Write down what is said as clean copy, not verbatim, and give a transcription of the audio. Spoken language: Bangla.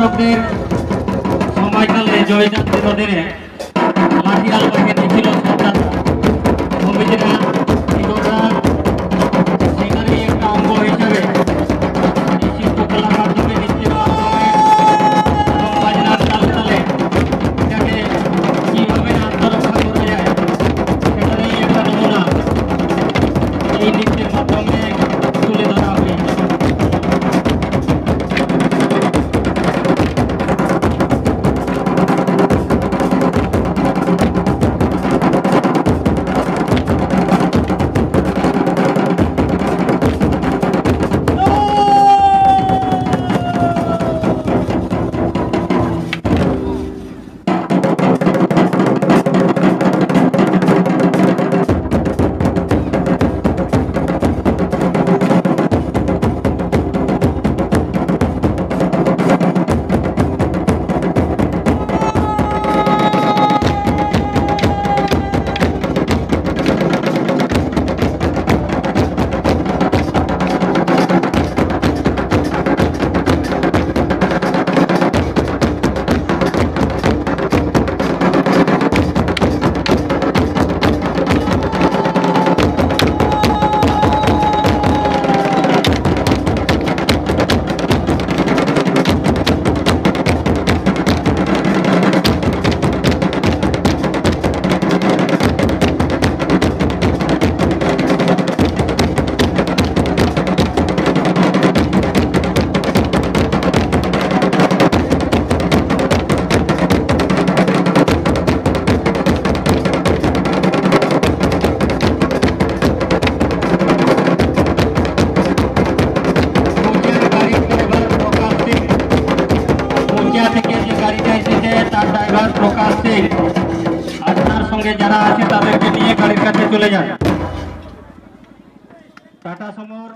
শাসকদের সময়কালে জয়যাত্রীর অধীনে লাঠিয়াল বাহিনী ছিল সরকার কমিটিরা কৃষকরা সেখানেই একটা অঙ্গ হিসাবে এই শিল্পকলার মাধ্যমে নৃত্যের মাধ্যমে এবং বাজনার তালে তালে এটাকে কীভাবে আত্মরক্ষা করা যায় সেটারই একটা নমুনা এই নৃত্যের মাধ্যমে তুলে ধরা হয়েছে। প্রকাশ সিং আর তার সঙ্গে যারা আছে তাদেরকে নিয়ে গাড়ির কাছে চলে যান। টাটা সমর।